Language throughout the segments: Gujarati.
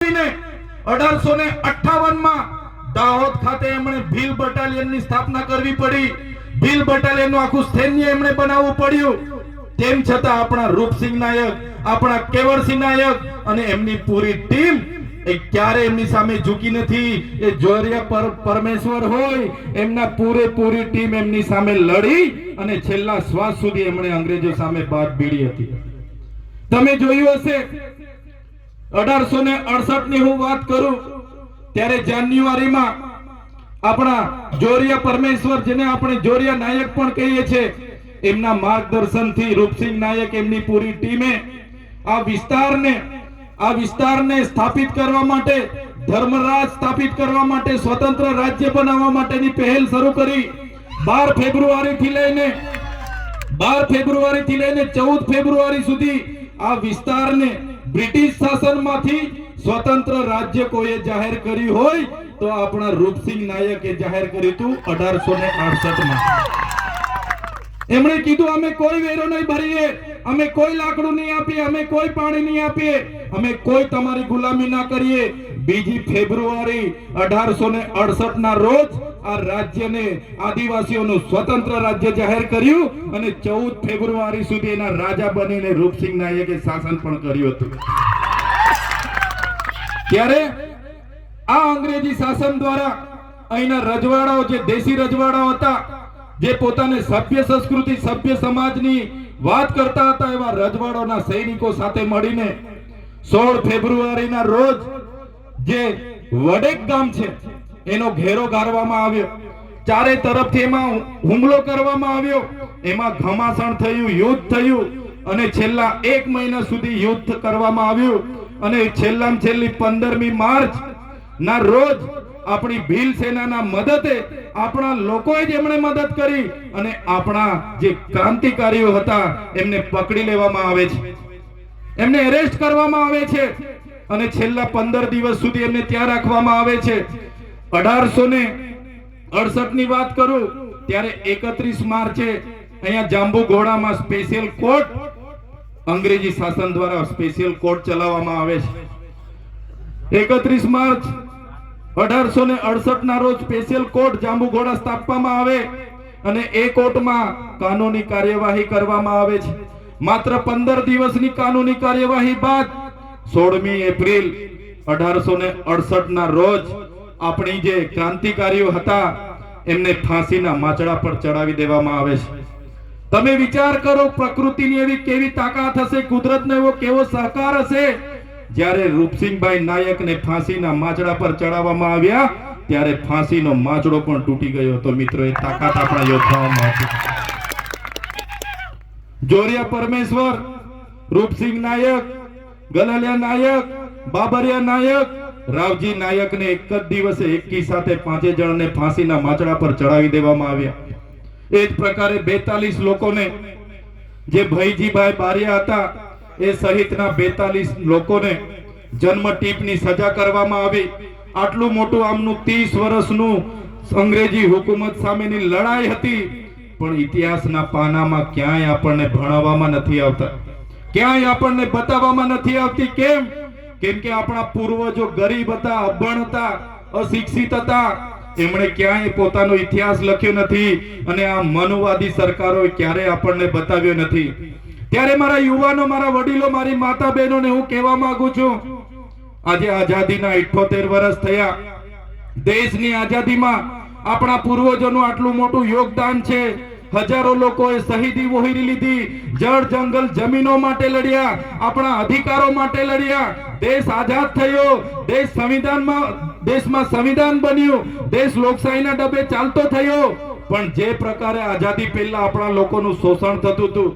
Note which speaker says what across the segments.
Speaker 1: કરીને 1858 દાહોદ ખાતે એમણે ભીલ બટાલિયનની સ્થાપના કરવી પડી. ભીલ બટાલિયનનું આખું સૈન્ય એમણે બનાવવું પડ્યું. તેમ છતાં આપણા રૂપસિંહ નાયક, આપણા કેવળસિંહ નાયક અને એમની પૂરી ટીમ એ ક્યારે એમની સામે ઝૂકી નથી. એ જોરિયા પરમેશ્વર હોય, એમના પૂરેપૂરી ટીમ એમની સામે લડી અને છેલ્લા શ્વાસ સુધી એમણે અંગ્રેજો સામે બાદ ભીડી હતી. તમે જોયું હશે 1868 ની હું વાત કરું ત્યારે જાન્યુઆરીમાં આપણા જોરિયા પરમેશ્વર, જેને આપણે જોરિયા નાયક પણ કહીએ છીએ, એમના માર્ગદર્શનથી રૂપસિંહ નાયક એમની પૂરી ટીમે આ વિસ્તારને સ્થાપિત કરવા માટે, ધર્મરાજ સ્થાપિત કરવા માટે, સ્વતંત્ર રાજ્ય બનાવવા માટેની પહેલ શરૂ કરી. 12 ફેબ્રુઆરીથી લઈને 14 ફેબ્રુઆરી સુધી આ વિસ્તારને બ્રિટિશ શાસનમાંથી સ્વતંત્ર રાજ્ય કોઈએ જાહેર કર્યું હોય તો આપણા રૂપસિંહ નાયકે જાહેર કર્યું હતું 1868 એમણે કીધું અમે કોઈ વેરો નહીં ભરીએ, અમે કોઈ લાકડું નહીં આપીએ, અમે કોઈ પાણી નહીં આપીએ, અમે કોઈ તમારી ગુલામી ના કરીએ. 2 ફેબ્રુઆરી 1868 ના રોજ આ રાજ્યને, આદિવાસીઓનું સ્વતંત્ર રાજ્ય જાહેર કર્યું અને 14 ફેબ્રુઆરી સુધી એના રાજા બનીને રૂપસિંહ નાયકે શાસન પણ કર્યું હતું. ત્યારે આ અંગ્રેજી શાસન દ્વારા અહીંના રજવાડાઓ, જે દેશી રજવાડાઓ હતા, જે પોતાને સભ્ય સંસ્કૃતિ, સભ્ય સમાજની વાત કરતા હતા, એવા રજવાડાના સૈનિકો સાથે મળીને 16 ફેબ્રુઆરીના રોજ જે વડેક ગામ છે એનો ઘેરો ગાળવામાં આવ્યો. ચારે તરફથી એમાં હુમલો કરવામાં આવ્યો. એમાં ઘમાસાણ થયું, યુદ્ધ થયું અને છેલ્લા 1 મહિના સુધી યુદ્ધ કરવામાં આવ્યું અને છેલ્લામાં છેલ્લી 15મી માર્ચ ના રોજ આપણી ભીલ સેનાના મદદે, આપણા લોકોએ જ એમણે મદદ કરી અને આપણા જે ક્રાંતિકારીઓ હતા એમને પકડી લેવામાં આવે છે, એમને એરેસ્ટ કરવામાં આવે છે અને છેલ્લા 15 દિવસ સુધી એમને ત્યાં રાખવામાં આવે છે. 1868 ની વાત કરું ત્યારે 31 માર્ચે અહીંયા જાંબુઘોડામાં સ્પેશિયલ કોર્ટ, અંગ્રેજી શાસન દ્વારા સ્પેશિયલ કોર્ટ ચલાવવામાં આવે છે. 31 માર્ચ 1868 ના રોજ સ્પેશિયલ કોર્ટ જાંબુઘોડા સ્થાપવામાં આવે અને એ કોર્ટમાં કાનૂની કાર્યવાહી કરવામાં આવે છે. માત્ર 15 દિવસની કાનૂની કાર્યવાહી બાદ 16મી એપ્રિલ 1868 ના રોજ આપણી જે ક્રાંતિકારીઓ હતા એમને ફાંસીના માંચડા પર ચડાવી દેવામાં આવે છે. તમે વિચાર કરો, પ્રકૃતિની એવી કેવી તાકાત હશે, કુદરતનો એવો કેવો સહકાર હશે. જ્યારે રૂપસિંહભાઈ નાયકને ફાંસીના માંચડા પર ચડાવવામાં આવ્યા ત્યારે ફાંસીનો માંચડો પણ તૂટી ગયો હતો. મિત્રો, એ તાકાત આપણા યોદ્ધાઓમાં હતી. જોરિયા પરમેશ્વર, રૂપસિંહ નાયક, ગલલિયા નાયક, બાબરિયા નાયક, રાવજી નાયકને એક જ દિવસે એકી સાથે 5 જણને ફાંસીના માંચડા પર ચડાવી દેવામાં આવ્યા. એ જ પ્રકારે 42 લોકોને, જે ભૈજીભાઈ બારિયા હતા એ સહિતના 42 લોકોને જન્મટીપની સજા કરવામાં આવી. આટલું મોટું આમનું 30 વર્ષનું અંગ્રેજી હુકુમત સામેની લડાઈ હતી, પણ ઇતિહાસના પાનામાં ક્યાંય આપણને ભણાવવામાં નથી આવતા, ક્યાંય આપણને બતાવવામાં નથી આવતી. કેમ? કેમ કે આપણા પૂર્વજો ગરીબ હતા, અભણ હતા, અશિક્ષિત હતા. એમણે ક્યાંય પોતાનો ઇતિહાસ લખ્યો નથી અને આ મનુવાદી સરકારોએ ક્યારેય આપણને બતાવ્યો નથી. ત્યારે મારા યુવાનો, મારા વડીલો, મારી માતા બહેનોને હું કહેવા માંગુ છું, આજે આઝાદીના 78 વર્ષ થયા. દેશની આઝાદીમાં આપણા પૂર્વજોનું આટલું મોટું યોગદાન છે. હજારો લોકોએ શહીદી વહોરી લીધી, જળ જંગલ જમીનો માટે લડ્યા, આપણા અધિકારો માટે લડ્યા. દેશ આઝાદ થયો, દેશમાં સંવિધાન બન્યું, દેશ લોકશાહીના ડબે ચાલતો થયો. પણ જે પ્રકારે આઝાદી પહેલા આપણા લોકોનું શોષણ થતું હતું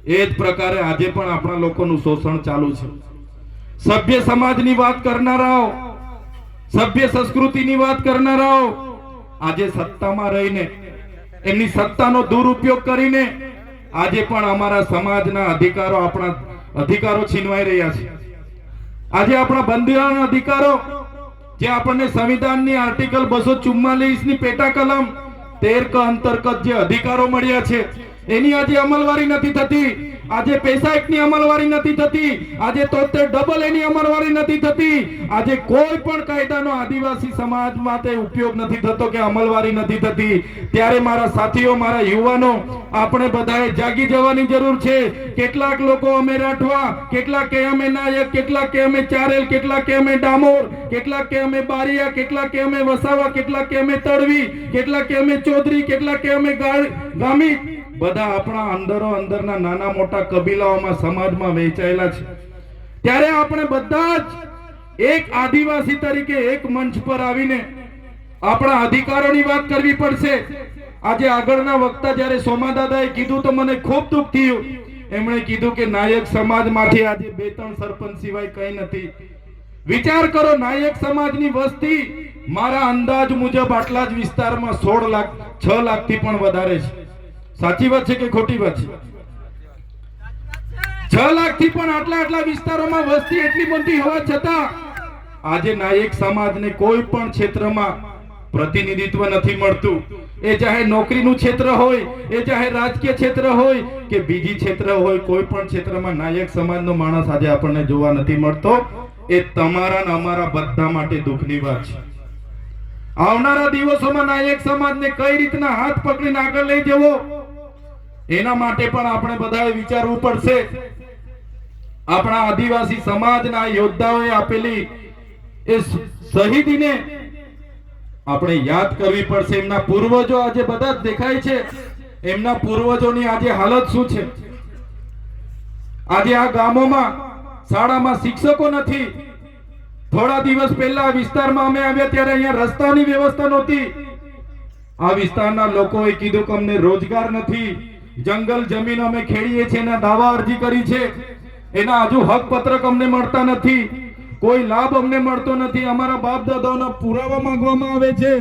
Speaker 1: એ જ પ્રકારે આજે પણ આપણા લોકોનું શોષણ ચાલુ છે. સભ્ય સમાજની વાત કરનારાઓ, સભ્ય સંસ્કૃતિની વાત કરનારાઓ આજે સત્તામાં રહીને, એમની સત્તાનો દુરુપયોગ કરીને આજે પણ અમારા સમાજના અધિકારો, આપણા અધિકારો છીનવાઈ રહ્યા છે. આજે આપણા બંધારણ અધિકારો, જે આપણને સંવિધાનની આર્ટિકલ 244 ની પેટા કલમ 13 અંતર્ગત જે અધિકારો મળ્યા છે એની આજે અમલવારી નથી થતી. આજે 65 ની અમલવારી નથી થતી, આજે 73 એની અમલવારી નથી થતી, આજે કોઈ પણ કાયદાનો આદિવાસી સમાજ માટે ઉપયોગ નથી થતો કે અમલવારી નથી થતી. ત્યારે મારા સાથીઓ, મારા યુવાનો, આપણે બધાએ જાગી જવાની જરૂર છે. કેટલાક લોકો અમે રાઠવા, કેટલાક કે અમે નાયક, કેટલાક કે અમે ચારેલ, કેટલાક કે અમે ડામોર, કેટલાક કે અમે બારિયા, કેટલાક કે અમે વસાવા, કેટલાક કે અમે તડવી, કેટલાક કે અમે ચૌધરી, કેટલાક કે અમે ગામી, બધા આપણા અંદરના નાના મોટા કબીલાઓમાં, સમાજમાં વહેંચાયેલા છે. ત્યારે આપણે બધા જ એક આદિવાસી તરીકે એક મંચ પર આવીને આપણા અધિકારોની વાત કરવી પડશે. આજે આગળના વક્તા જ્યારે સોમાદાદાએ કીધું તો મને ખૂબ દુઃખ થયું. એમણે કીધું કે નાયક સમાજમાંથી આજે 2-3 સરપંચ સિવાય કંઈ નથી. વિચાર કરો, નાયક સમાજની વસ્તી મારા અંદાજ મુજબ આટલા જ વિસ્તારમાં 6 લાખથી પણ વધારે છે. સાચી વાત છે કે ખોટી વાત છે? 6 લાખથી પણ આટલા વિસ્તારોમાં વસ્તી એટલી મોટી હોવા છતાં આજે નાયક સમાજને કોઈ પણ ક્ષેત્રમાં પ્રતિનિધિત્વ નથી મળતું. એ ચાહે નોકરીનું ક્ષેત્ર હોય, એ ચાહે રાજકીય ક્ષેત્ર હોય કે બીજી ક્ષેત્ર હોય, કોઈ પણ ક્ષેત્રમાં નાયક સમાજનો માણસ આજે આપણને જોવા નથી મળતો. એ તમારા ને અમારા બધા માટે દુઃખની વાત છે. આવનારા દિવસોમાં નાયક સમાજને કઈ રીતના હાથ પકડીને આગળ લઈ જવો, એના માટે પણ આપણે બધાએ વિચારવું પડશે. આપણા આદિવાસી સમાજના યોદ્ધાઓએ આપેલી એ શહીદીને આપણે યાદ કરવી પડશે. એમના પૂર્વજો આજે બધા જ દેખાય છે. એમના પૂર્વજોની આજે હાલત શું છે? આજે આ ગામોમાં શાળામાં શિક્ષકો નથી. થોડા દિવસ પહેલા આ વિસ્તારમાં અમે આવ્યા ત્યારે અહીંયા રસ્તાની વ્યવસ્થા નહોતી. આ વિસ્તારના લોકોએ કીધું કે અમને રોજગાર નથી, જંગલ જમીન અમે ખેડીએ છીએ, એના દાવા અરજી કરી છે, એના હજુ હક પત્રક અમને મળતા નથી, કોઈ લાભ અમને મળતો નથી. અમારા બાપ દાદાઓના પુરાવા માંગવામાં આવે છે.